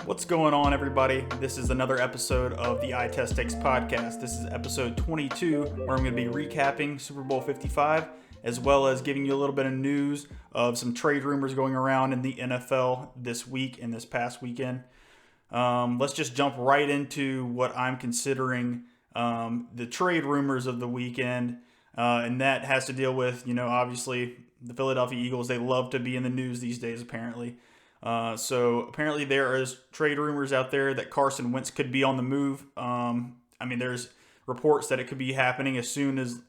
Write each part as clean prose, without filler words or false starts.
What's going on, everybody? This is another episode of the Eye Test Takes podcast. This is episode 22, where I'm going to be recapping Super Bowl 55, as well as giving you a little bit of news of some trade rumors going around in the NFL this week and this past weekend. Let's just jump right into what I'm considering the trade rumors of the weekend, and that has to deal with, obviously the Philadelphia Eagles. They love to be in the news these days, apparently. So apparently there is trade rumors out there that Carson Wentz could be on the move. There's reports that it could be happening as soon as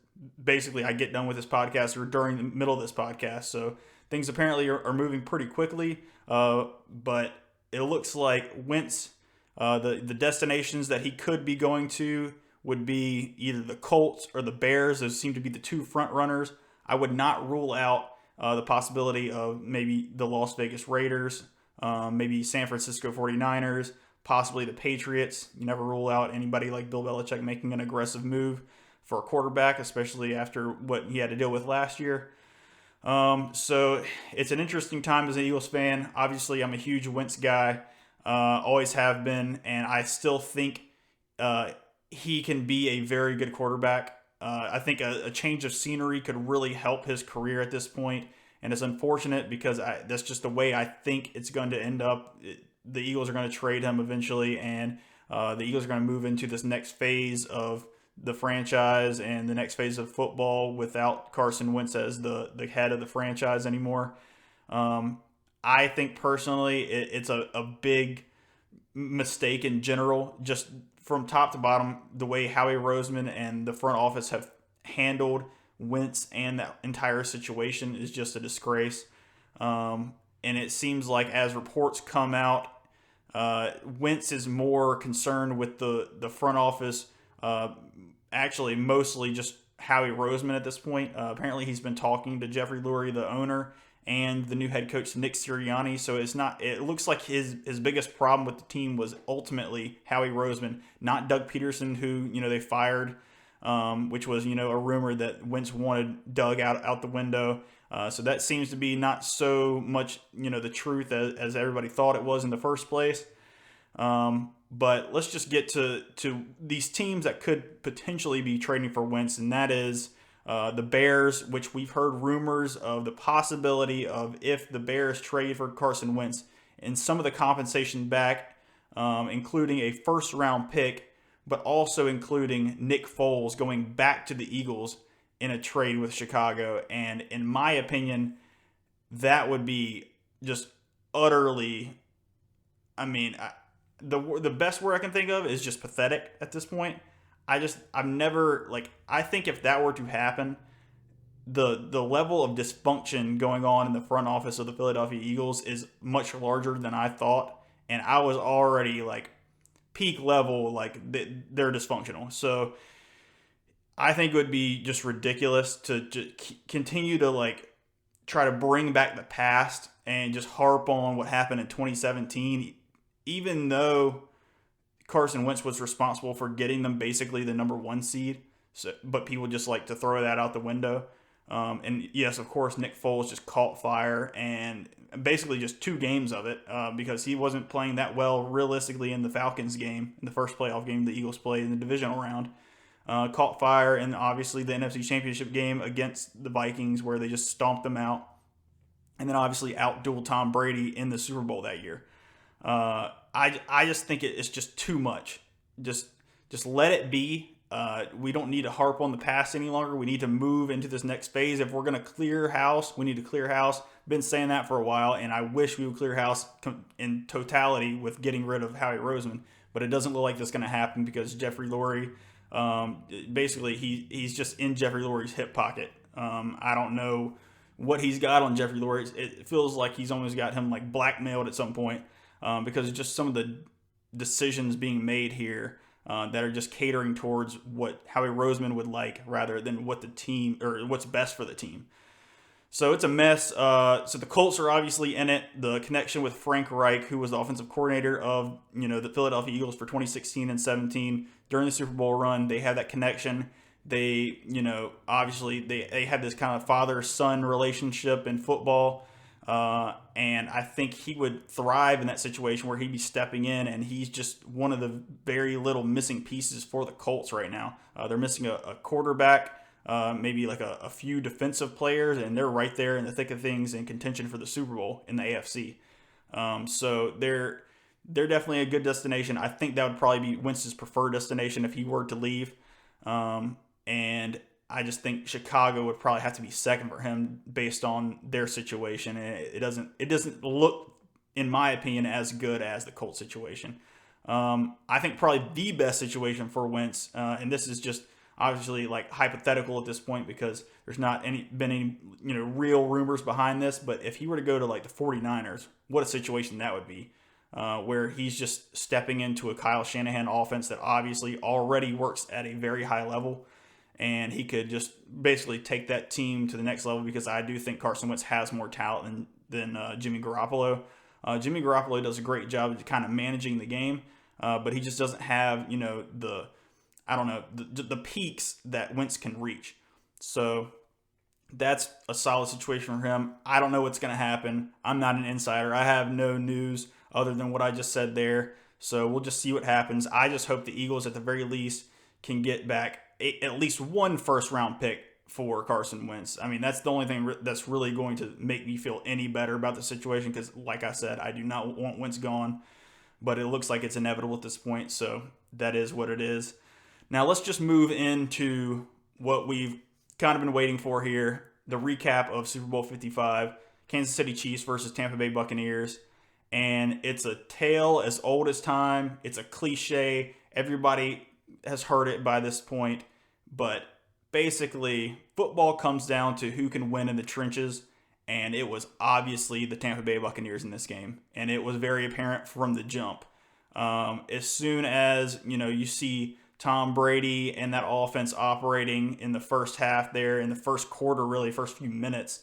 basically I get done with this podcast or during the middle of this podcast. So things apparently are moving pretty quickly. But it looks like Wentz, the destinations that he could be going to would be either the Colts or the Bears. Those seem to be the two front runners. I would not rule out the possibility of maybe the Las Vegas Raiders, maybe San Francisco 49ers, possibly the Patriots. You never rule out anybody like Bill Belichick making an aggressive move for a quarterback, especially after what he had to deal with last year. So it's an interesting time as an Eagles fan. Obviously, I'm a huge Wentz guy, always have been, and I still think he can be a very good quarterback. I think a change of scenery could really help his career at this point, and it's unfortunate because that's just the way I think it's going to end up. The Eagles are going to trade him eventually, and the Eagles are going to move into this next phase of the franchise and the next phase of football without Carson Wentz as the head of the franchise anymore. I think personally it's a big mistake in general, just from top to bottom, the way Howie Roseman and the front office have handled Wentz and that entire situation is just a disgrace. And it seems like as reports come out, Wentz is more concerned with the front office, actually mostly just Howie Roseman at this point. Apparently he's been talking to Jeffrey Lurie, the owner, and the new head coach, Nick Sirianni. So it looks like his biggest problem with the team was ultimately Howie Roseman, not Doug Peterson, who, they fired, which was, a rumor that Wentz wanted Doug out the window. So that seems to be not so much, the truth as everybody thought it was in the first place. But let's just get to these teams that could potentially be trading for Wentz, and that is the Bears, which we've heard rumors of the possibility of if the Bears trade for Carson Wentz and some of the compensation back, including a first-round pick, but also including Nick Foles going back to the Eagles in a trade with Chicago. And in my opinion, that would be just utterly, the best word I can think of is just pathetic at this point. I think if that were to happen, the level of dysfunction going on in the front office of the Philadelphia Eagles is much larger than I thought. And I was already peak level, they're dysfunctional. So I think it would be just ridiculous to continue to try to bring back the past and just harp on what happened in 2017, even though Carson Wentz was responsible for getting them basically the number one seed. So, but people just like to throw that out the window. And yes, of course, Nick Foles just caught fire, and basically just 2 games of it because he wasn't playing that well realistically in the Falcons game, in the first playoff game the Eagles played in the divisional round. Caught fire, and obviously the NFC Championship game against the Vikings where they just stomped them out. And then obviously out-dueled Tom Brady in the Super Bowl that year. I just think it's just too much. Just let it be. We don't need to harp on the past any longer. We need to move into this next phase. If we're going to clear house, we need to clear house. Been saying that for a while, and I wish we would clear house in totality with getting rid of Howie Roseman. But it doesn't look like that's going to happen because Jeffrey Lurie, basically he's just in Jeffrey Lurie's hip pocket. I don't know what he's got on Jeffrey Lurie. It feels like he's almost got him blackmailed at some point. Because of just some of the decisions being made here that are just catering towards what Howie Roseman would like rather than what the team or what's best for the team. So it's a mess. So the Colts are obviously in it. The connection with Frank Reich, who was the offensive coordinator of the Philadelphia Eagles for 2016 and 17 during the Super Bowl run, they have that connection. They obviously they have this kind of father-son relationship in football. And I think he would thrive in that situation where he'd be stepping in, and he's just one of the very little missing pieces for the Colts right now. They're missing a quarterback, maybe like a few defensive players, and they're right there in the thick of things in contention for the Super Bowl in the AFC. So they're definitely a good destination. I think that would probably be Wentz's preferred destination if he were to leave. And I just think Chicago would probably have to be second for him based on their situation. And it doesn't look, in my opinion, as good as the Colts situation. I think probably the best situation for Wentz, and this is just obviously like hypothetical at this point because there's not been any real rumors behind this. But if he were to go to like the 49ers, what a situation that would be. Where he's just stepping into a Kyle Shanahan offense that obviously already works at a very high level. And he could just basically take that team to the next level because I do think Carson Wentz has more talent than Jimmy Garoppolo. Jimmy Garoppolo does a great job of kind of managing the game, but he just doesn't have, the peaks that Wentz can reach. So that's a solid situation for him. I don't know what's going to happen. I'm not an insider. I have no news other than what I just said there. So we'll just see what happens. I just hope the Eagles, at the very least, can get back at least one first-round pick for Carson Wentz. I mean, that's the only thing that's really going to make me feel any better about the situation because, like I said, I do not want Wentz gone, but it looks like it's inevitable at this point, so that is what it is. Now, let's just move into what we've kind of been waiting for here, the recap of Super Bowl 55, Kansas City Chiefs versus Tampa Bay Buccaneers. And it's a tale as old as time. It's a cliche. Everybody has heard it by this point. But basically, football comes down to who can win in the trenches. And it was obviously the Tampa Bay Buccaneers in this game. And it was very apparent from the jump. As soon as, you see Tom Brady and that offense operating in the first half there, in the first quarter, really, first few minutes,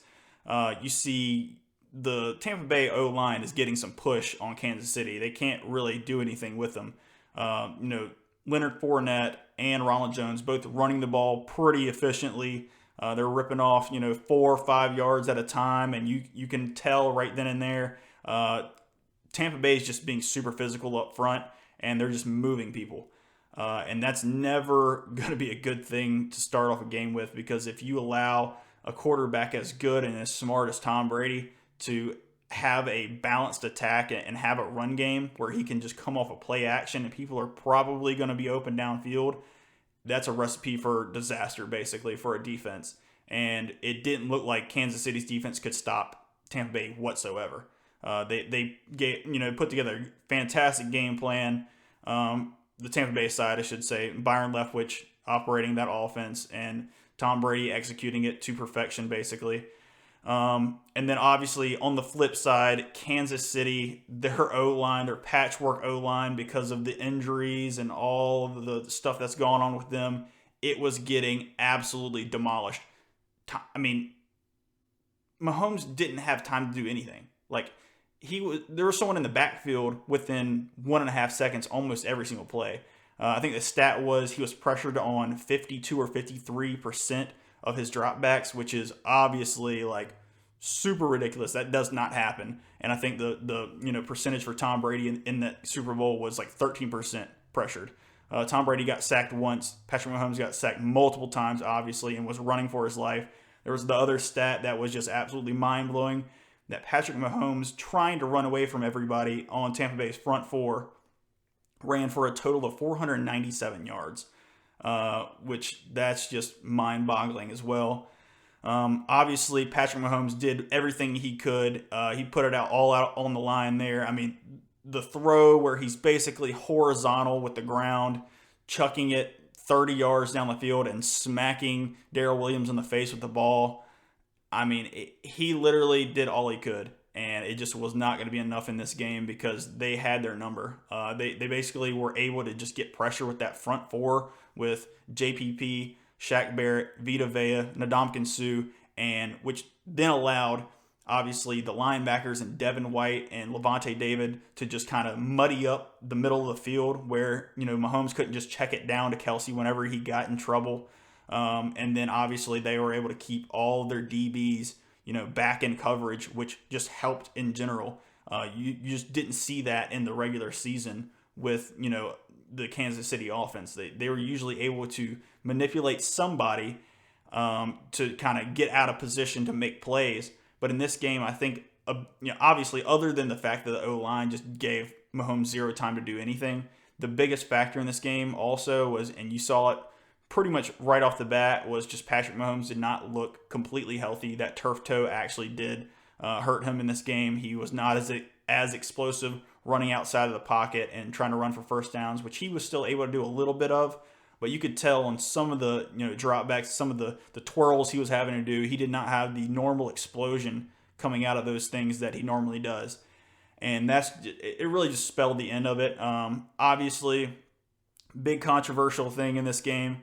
you see the Tampa Bay O-line is getting some push on Kansas City. They can't really do anything with them. Leonard Fournette and Ronald Jones both running the ball pretty efficiently. They're ripping off, 4 or 5 yards at a time, and you can tell right then and there Tampa Bay is just being super physical up front, and they're just moving people. And that's never going to be a good thing to start off a game with because if you allow a quarterback as good and as smart as Tom Brady to have a balanced attack and have a run game where he can just come off a play action and people are probably going to be open downfield, that's a recipe for disaster, basically, for a defense. And it didn't look like Kansas City's defense could stop Tampa Bay whatsoever. They put together a fantastic game plan. The Tampa Bay side, I should say, Byron Leftwich operating that offense and Tom Brady executing it to perfection, basically. And then obviously on the flip side, Kansas City, their O-line, their patchwork O-line, because of the injuries and all of the stuff that's going on with them, it was getting absolutely demolished. I mean, Mahomes didn't have time to do anything. Like, there was someone in the backfield within 1.5 seconds almost every single play. I think the stat was he was pressured on 52 or 53% of his dropbacks, which is obviously like super ridiculous. That does not happen. And I think the percentage for Tom Brady in that Super Bowl was like 13% pressured. Tom Brady got sacked once. Patrick Mahomes got sacked multiple times, obviously, and was running for his life. There was the other stat that was just absolutely mind-blowing, that Patrick Mahomes, trying to run away from everybody on Tampa Bay's front four, ran for a total of 497 yards, which that's just mind-boggling as well. Obviously, Patrick Mahomes did everything he could. He put it all out on the line there. I mean, the throw where he's basically horizontal with the ground, chucking it 30 yards down the field and smacking Darrell Williams in the face with the ball. I mean, he literally did all he could, and it just was not going to be enough in this game because they had their number. They basically were able to just get pressure with that front four with JPP, Shaq Barrett, Vita Vea, Ndamukong Suh, and which then allowed, obviously, the linebackers and Devin White and Levante David to just kind of muddy up the middle of the field where, Mahomes couldn't just check it down to Kelsey whenever he got in trouble. And then, obviously, they were able to keep all of their DBs, back in coverage, which just helped in general. You just didn't see that in the regular season with, the Kansas City offense. They were usually able to manipulate somebody to kind of get out of position to make plays. But in this game, I think, obviously, other than the fact that the O-line just gave Mahomes zero time to do anything, the biggest factor in this game also was, and you saw it pretty much right off the bat, was just Patrick Mahomes did not look completely healthy. That turf toe actually did hurt him in this game. He was not as explosive running outside of the pocket and trying to run for first downs, which he was still able to do a little bit of. But you could tell on some of the dropbacks, some of the twirls he was having to do, he did not have the normal explosion coming out of those things that he normally does. And it really just spelled the end of it. Obviously, big controversial thing in this game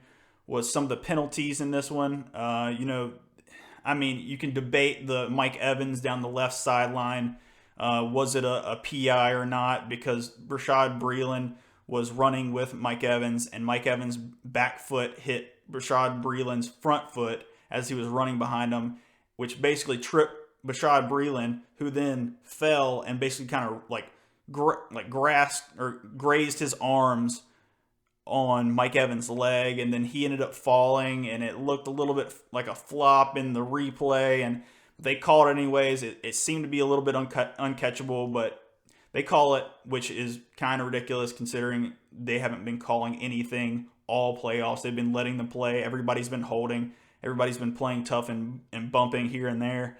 was some of the penalties in this one. You can debate the Mike Evans down the left sideline. Was it a PI or not? Because Rashad Breeland was running with Mike Evans, and Mike Evans' back foot hit Rashad Breeland's front foot as he was running behind him, which basically tripped Rashad Breeland, who then fell and basically kind of grazed his arms on Mike Evans' leg, and then he ended up falling, and it looked a little bit like a flop in the replay, and they called it anyways. It seemed to be a little bit uncatchable, but they call it, which is kind of ridiculous considering they haven't been calling anything all playoffs. They've been letting them play. Everybody's been holding. Everybody's been playing tough and bumping here and there.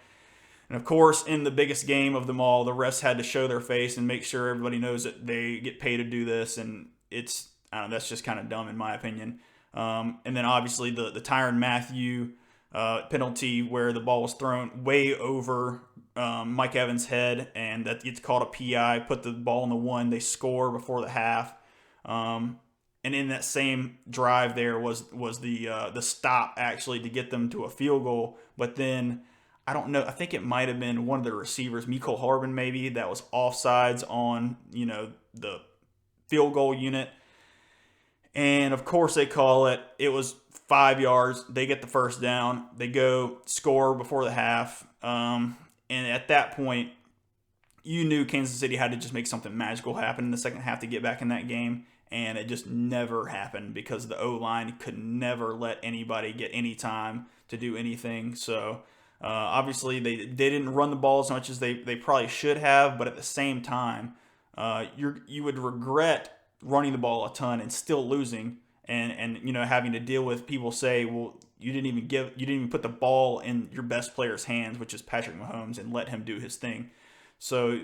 And of course, in the biggest game of them all, the refs had to show their face and make sure everybody knows that they get paid to do this. And that's just kind of dumb in my opinion. And then obviously the Tyrann Mathieu penalty where the ball was thrown way over Mike Evans' head, and that gets called a PI, put the ball in the one, they score before the half. And in that same drive there was the stop actually to get them to a field goal. But then, I don't know, I think it might have been one of the receivers, Mecole Hardman maybe, that was offsides on, the field goal unit. And of course they call it. It was 5 yards. They get the first down. They go score before the half. And at that point, you knew Kansas City had to just make something magical happen in the second half to get back in that game. And it just never happened because the O-line could never let anybody get any time to do anything. So obviously they didn't run the ball as much as they probably should have. But at the same time, you would regret running the ball a ton and still losing and having to deal with people say, well, you didn't even put the ball in your best player's hands, which is Patrick Mahomes, and let him do his thing. So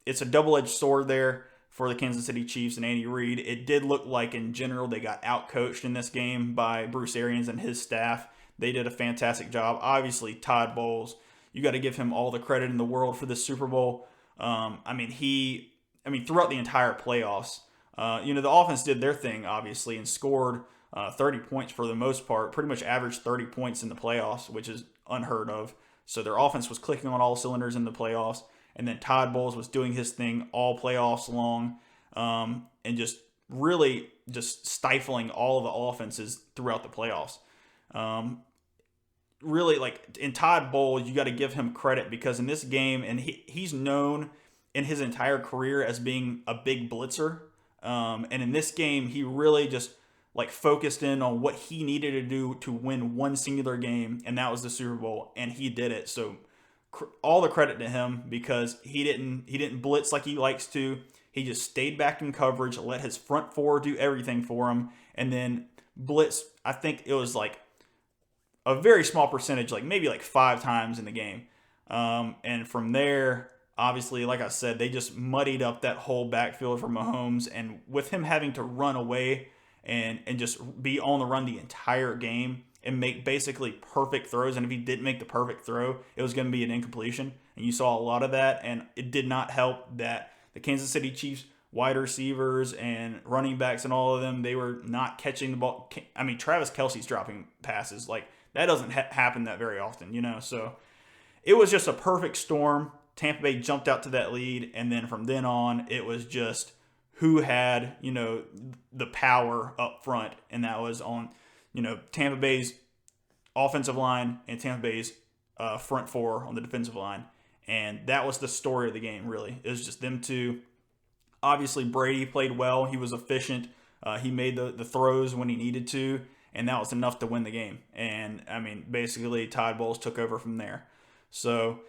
it's a double-edged sword there for the Kansas City Chiefs and Andy Reid. It did look like in general they got outcoached in this game by Bruce Arians and his staff. They did a fantastic job. Obviously, Todd Bowles, you got to give him all the credit in the world for this Super Bowl. Throughout the entire playoffs, the offense did their thing, obviously, and scored 30 points for the most part, pretty much averaged 30 points in the playoffs, which is unheard of. So their offense was clicking on all cylinders in the playoffs. And then Todd Bowles was doing his thing all playoffs long, and just really just stifling all of the offenses throughout the playoffs. Really, like in Todd Bowles, you got to give him credit because in this game, and he's known in his entire career as being a big blitzer. And in this game, he really just focused in on what he needed to do to win one singular game, and that was the Super Bowl, and he did it. So all the credit to him because he didn't blitz like he likes to. He just stayed back in coverage, let his front four do everything for him, and then blitz. I think it was a very small percentage, maybe 5 times in the game. And from there, obviously, like I said, they just muddied up that whole backfield for Mahomes, and with him having to run away and just be on the run the entire game and make basically perfect throws. And if he didn't make the perfect throw, it was going to be an incompletion. And you saw a lot of that. And it did not help that the Kansas City Chiefs wide receivers and running backs and all of them, they were not catching the ball. Travis Kelce's dropping passes. That doesn't happen that very often, So it was just a perfect storm. Tampa Bay jumped out to that lead. And then from then on, it was just who had, the power up front. And that was on Tampa Bay's offensive line and Tampa Bay's front four on the defensive line. And that was the story of the game, really. It was just them two. Obviously, Brady played well. He was efficient. He made the throws when he needed to, and that was enough to win the game. And, I mean, basically, Todd Bowles took over from there. So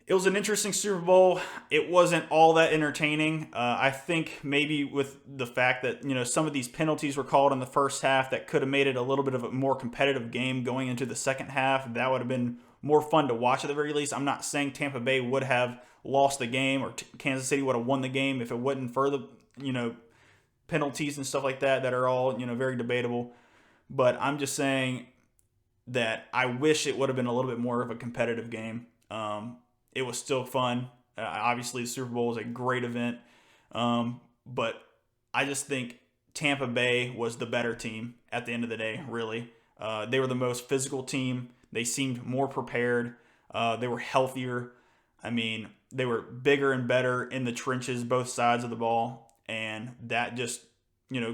it was an interesting Super Bowl. It wasn't all that entertaining. I think maybe with the fact that, some of these penalties were called in the first half that could have made it a little bit of a more competitive game going into the second half. That would have been more fun to watch at the very least. I'm not saying Tampa Bay would have lost the game or Kansas City would have won the game if it wasn't for the, penalties and stuff like that are all, very debatable. But I'm just saying that I wish it would have been a little bit more of a competitive game. It was still fun. Obviously, the Super Bowl was a great event. But I just think Tampa Bay was the better team at the end of the day, really. They were the most physical team. They seemed more prepared. They were healthier. I mean, they were bigger and better in the trenches, both sides of the ball. And that just,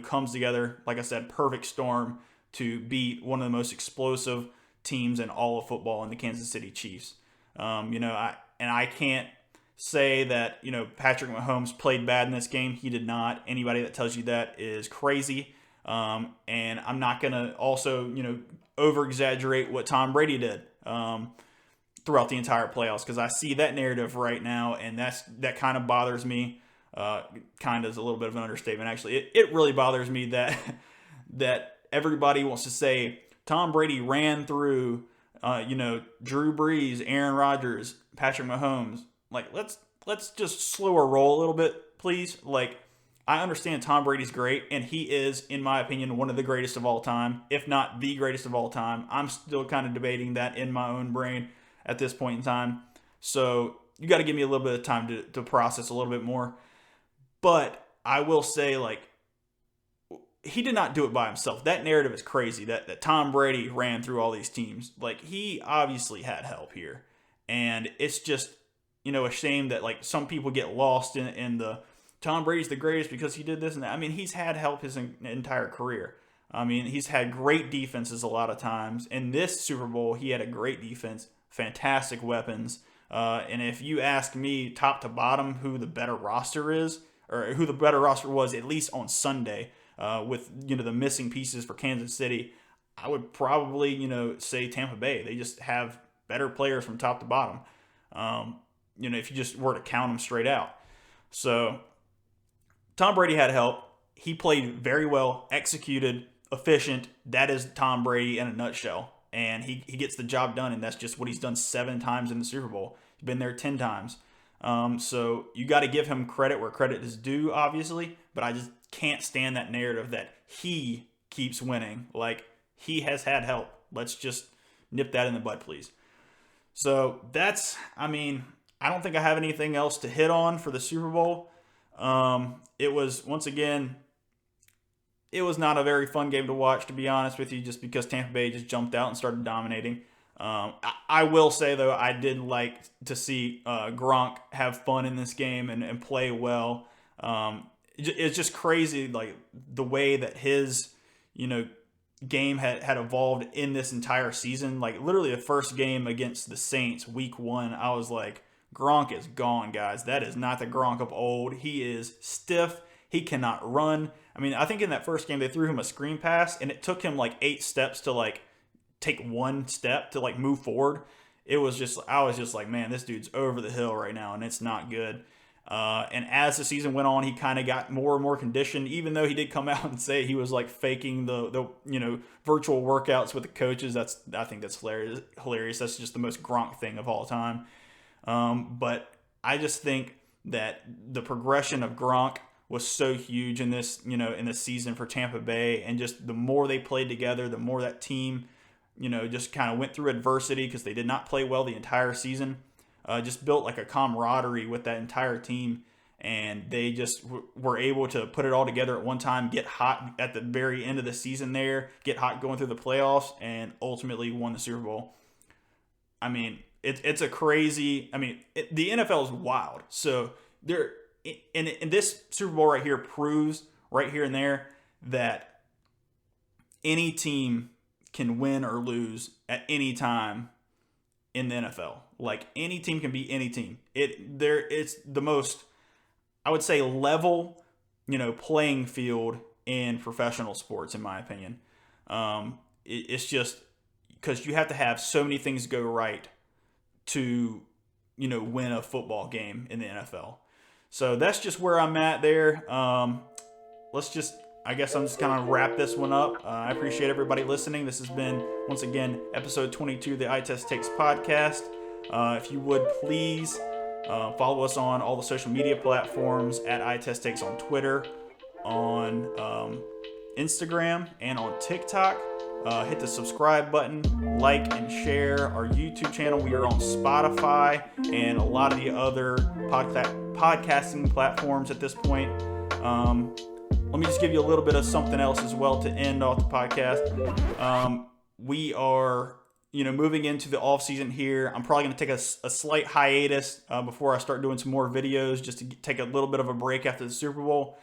comes together, like I said, perfect storm to beat one of the most explosive teams in all of football in the Kansas City Chiefs. I can't say that, Patrick Mahomes played bad in this game. He did not. Anybody that tells you that is crazy. And I'm not going to also, over-exaggerate what Tom Brady did throughout the entire playoffs, because I see that narrative right now, and that kind of bothers me. Kind of is a little bit of an understatement, actually. It really bothers me that everybody wants to say Tom Brady ran through Drew Brees, Aaron Rodgers, Patrick Mahomes. Like, let's just slow our roll a little bit, please. Like, I understand Tom Brady's great, and he is, in my opinion, one of the greatest of all time, if not the greatest of all time. I'm still kind of debating that in my own brain at this point in time. So you got to give me a little bit of time to process a little bit more. But I will say, like, he did not do it by himself. That narrative is crazy, that Tom Brady ran through all these teams. Like, he obviously had help here. And it's just, a shame that, like, some people get lost in the Tom Brady's the greatest because he did this and that. I mean, he's had help his entire career. I mean, he's had great defenses a lot of times. In this Super Bowl, he had a great defense, fantastic weapons. And if you ask me top to bottom who the better roster is, or who the better roster was, at least on Sunday, with, the missing pieces for Kansas City, I would probably, say Tampa Bay. They just have better players from top to bottom, if you just were to count them straight out. So Tom Brady had help. He played very well, executed, efficient. That is Tom Brady in a nutshell. And he gets the job done, and that's just what he's done 7 times in the Super Bowl. He's been there 10 times. So you got to give him credit where credit is due, obviously. But I just can't stand that narrative that he keeps winning. Like, he has had help. Let's just nip that in the bud, please. So I don't think I have anything else to hit on for the Super Bowl. It was, once again, it was not a very fun game to watch, to be honest with you, just because Tampa Bay just jumped out and started dominating. I will say, though, I did like to see Gronk have fun in this game and play well. It's just crazy, like, the way that his, game had evolved in this entire season. Like, literally the first game against the Saints, week 1, I was like, Gronk is gone, guys. That is not the Gronk of old. He is stiff. He cannot run. I mean, I think in that first game they threw him a screen pass, and it took him like 8 steps to like take 1 step to like move forward. I was just like, man, this dude's over the hill right now, and it's not good. And as the season went on, he kind of got more and more conditioned, even though he did come out and say he was like faking the virtual workouts with the coaches. I think that's hilarious. That's just the most Gronk thing of all time. But I just think that the progression of Gronk was so huge in this, in this season for Tampa Bay. And just the more they played together, the more that team, just kind of went through adversity because they did not play well the entire season. Just built like a camaraderie with that entire team. And they just were able to put it all together at one time, get hot at the very end of the season there, get hot going through the playoffs, and ultimately won the Super Bowl. I mean, it's a crazy. I mean, the NFL is wild. So in this Super Bowl right here proves right here and there that any team can win or lose at any time in the NFL. Like, any team can beat any team. It's the most, I would say, level, playing field in professional sports, in my opinion. It's just because you have to have so many things go right to, win a football game in the NFL. So that's just where I'm at there. I guess I'm just kind of wrap this one up. I appreciate everybody listening. This has been, once again, episode 22 of the Eye Test Takes podcast. If you would please follow us on all the social media platforms at Eye Test Takes on Twitter, on Instagram, and on TikTok. Hit the subscribe button, like and share our YouTube channel. We are on Spotify and a lot of the other podcasting platforms at this point. Let me just give you a little bit of something else as well to end off the podcast. We are, moving into the off season here. I'm probably going to take a slight hiatus before I start doing some more videos, just to take a little bit of a break after the Super Bowl.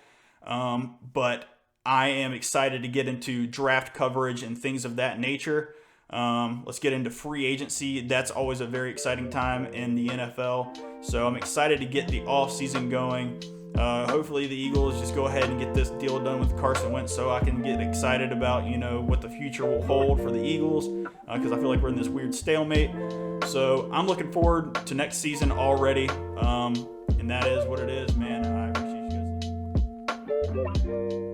But I am excited to get into draft coverage and things of that nature. Let's get into free agency. That's always a very exciting time in the NFL. So I'm excited to get the off season going. Hopefully the Eagles just go ahead and get this deal done with Carson Wentz so I can get excited about, what the future will hold for the Eagles, because I feel like we're in this weird stalemate. So I'm looking forward to next season already, and that is what it is, man. I appreciate you guys.